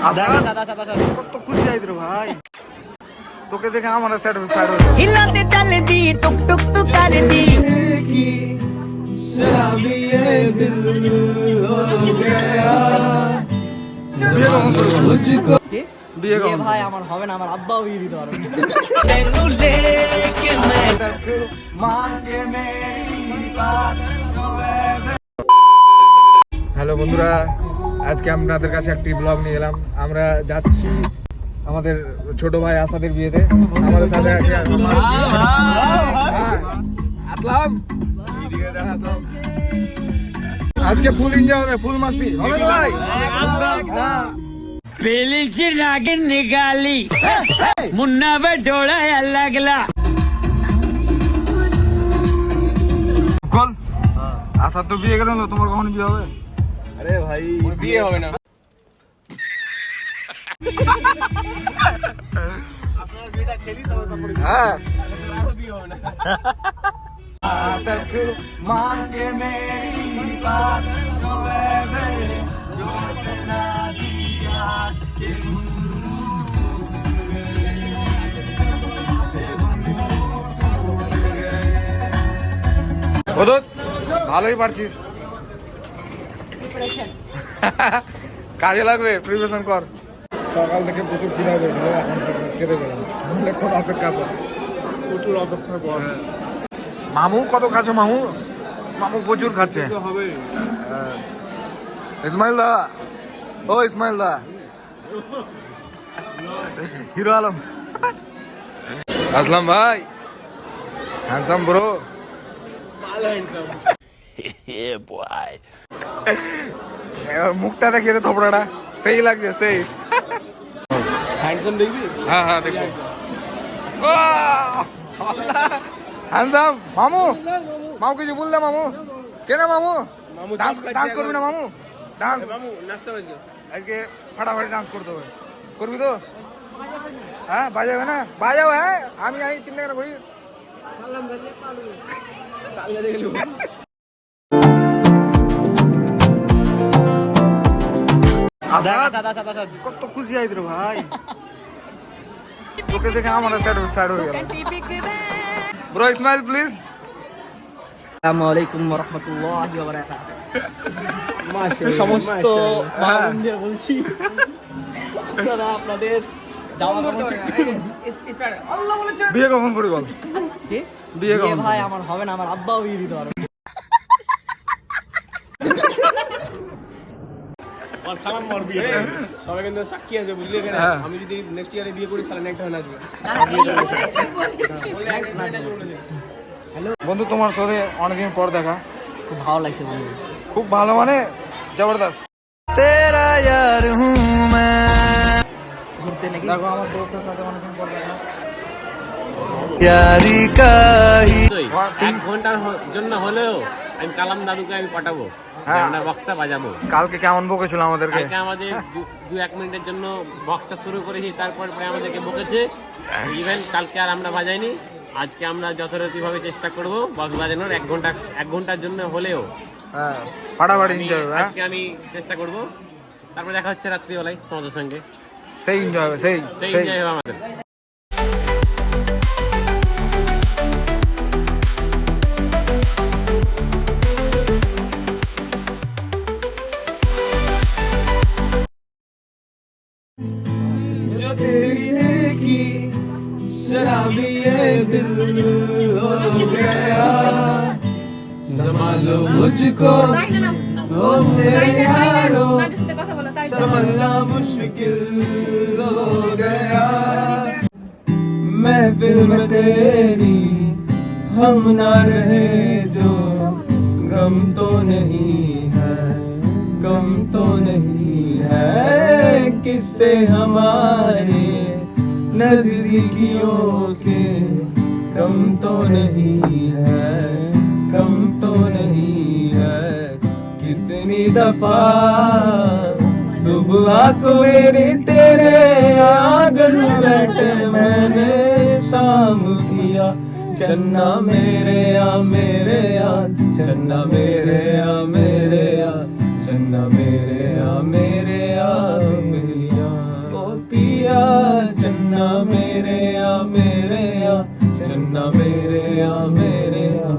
কত খুশি আইত রে ভাই, তোকে দেখে আমার স্যাড हिलाते चल दी टुक टुक टुक कर दी शराबी ये दिल हो गया मुझको বিয়ে কখন ভাই আমার হবে না, আমার আব্বাও বিয়ে দিতে পারবে হ্যালো বন্ধুরা, আজকে আপনাদের কাছে একটি ব্লগ নিয়ে এলাম। আমরা যাচ্ছি আমাদের ছোট ভাই আসাদের বিয়েতে। আমাদের সাথে আছে আসলাম। আজকে ফুল এনজয় হবে, ফুল মাস্তি হবে তো ভাই। पेली ची नागिन निघाली मुन्ना बे डोळा यायला लागला কল আসাদ তো বিয়ে গেল না, তোমার কখন বিয়ে হবে? अरे भाई বিয়ে হবে না আপনার বিয়েটা খেলি তবে তারপরে হ্যাঁ বিয়ে হবে না तक मान के मेरी बात जो ऐसे जोर से ना जी आज के ভালোই পারছিস, কাজে লাগবে, প্রিপারেশন কর। সকাল থেকে প্রচুর খিদা পেয়েছিল, এখন খেতে পেলাম। এখন অপেক্ষা কর, প্রচুর অপেক্ষা কর। মামু কত খাচ্ছে? মামু মামু প্রচুর খাচ্ছে। ইসমাইল দা, ও ইসমাইল দা, হিরো আলম, আসলাম ভাই, হ্যান্ডসাম ব্রো, মুখটা দেখি থপড়াটা সেই লাগছে, সেই হ্যান্ডসাম দেখবি হ্যাঁ হ্যাঁ দেখবো। হ্যান্ডসাম মামু, মামু কিছু বললে? মামু কেন? মামু ডান্স করবি না? মামু ডান্স, মামু নাচতে হবে আজকে ফাটাফাটি ডান্স করতে হবে। করবি তো? হ্যাঁ বাজাবে না? বাজাও। হ্যাঁ আমি চিন্তা কেন করি? কত খুশি আইত রে ভাই, তোকে দেখে আমার স্যাড হয়ে গেল। Bro Ismail please. আসসালামু আলাইকুম ওয়া রাহমাতুল্লাহি ওয়া বারাকাতুহু। সমস্ত ভাই-বোনদের বলছি আপনারা আপনাদের যাওয়া বিয়ে কখন করবি বল? কি বিয়ে কখন? ভাই আমার হবে না, আমার আব্বাও বিয়ে দিতে পারবে। আর সালাম মার বিয়ে সবাই কিন্তু সাক্ষী আছে বুঝলি এখানে। আমি যদি নেক্সট ইয়ারে বিয়ে করি সালান একটা হয়ে নাচবে। বন্ধু তোমার সাথে অনেকদিন পর দেখা, খুব ভালো লাগছে বন্ধু, খুব ভালো মানে জবরদস্ত। তেরা ইয়ার হুঁ मैं, ঘুরতে নাকি দেখো আমার দোস্তের সাথে অনেকদিন পর দেখা। এক ঘন্টার জন্য হলেও আমি কালাম দাদুকে আমি পাঠাবো, আমরা বক্সটা বাজাবো। কালকে কেমন বকেছিল আমাদেরকে? কালকে আমাদের 2-1 মিনিটের জন্য বক্সটা শুরু করেছি, তারপর পরে আমাদেরকে বকেছে। ইভেন কালকে আর আমরা বাজাইনি, আজকে আমরা যথারীতিভাবে চেষ্টা করবো বক্স বাজানোর। 1 ঘন্টার জন্য হলেও হ্যাঁ ফাটাফাটি এনজয় হবে। আজকে আমি চেষ্টা করব। তারপর দেখা হচ্ছে রাত্রিবেলায় তোমাদের সঙ্গে, সেই এনজয় হবে, সেই সেই এনজয় হবে আমাদের। जो तेरी देखी शराबी ये दिल हो गया संभालो मुझको ओ मेरे यारो संभलना मुश्किल हो गया महफिल में तेरी हम ना रहे जो गम तो नहीं है, गम तो नहीं है, किससे हमारे नजदीकियों के कम तो नहीं है, कम तो नहीं है। कितनी दफा सुबह को मेरी तेरे आंगन में बैठे मैंने शाम किया चन्ना मेरे या मेरे यार, चन्ना मेरे या मेरे यार, चन्ना मेरे या मेरे यार, मेरी यार। चन्ना मेरे आ चन्ना मेरे आ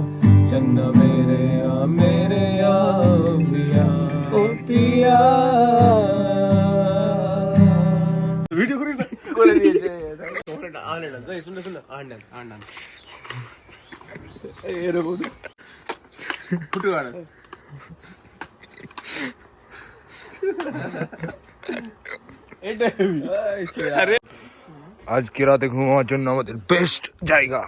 चन्ना मेरे आ पिया ओ पिया ভিডিও করি না করে দিয়েছে তোমার একটা আন ডান্স এই শুনে শুনে আন ডান্স এরকম ফুটু ডান্স এটা আরে আজকে রাতে ঘুমানোর জন্য আমাদের বেস্ট জায়গা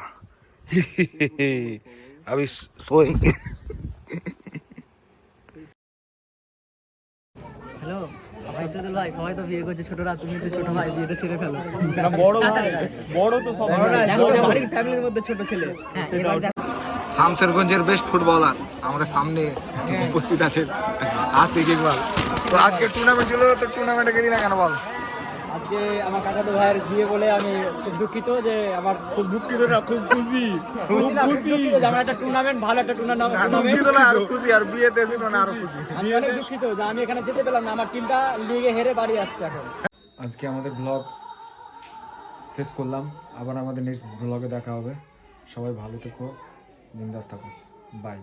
আমি সোয়েঙ্গে হ্যালো ভাই সুদুল ভাই সবাই তো বিয়ে করছে ছোটরা তুমি তো ছোট ভাই বিয়েটা সেরে ফেলো বড় তো সব বাড়ির ফ্যামিলির মধ্যে ছোট ছেলে শামসেরগঞ্জের বেস্ট ফুটবলার আমাদের সামনে উপস্থিত আছে আশিক ইকবাল। তো আজকে টুর্নামেন্ট ছিল, তো টুর্নামেন্টে গেলি না কেন বল? আজকে আমার কাকাতো ভাইয়ের বিয়ে বলে আমি খুব দুঃখিত যে আমার খুব দুঃখিত না খুব খুশি দুঃখিত যে আমার একটা টুর্নামেন্ট ভালো একটা টুর্নামেন্ট দুঃখিত না আরো খুশি, আর বিয়েতে এসে তো না আরো খুশি। আমি অনেক দুঃখিত যে আমি এখানে যেতে পেলাম না, আমার টিমটা লিগে হেরে বাড়ি আসছে এখন। আজকে আমাদের ব্লগ শেষ করলাম, আবার আমাদের নেক্সট ব্লগে দেখা হবে। সবাই ভালো থেকো, বিন্দাস থাকো, বাই।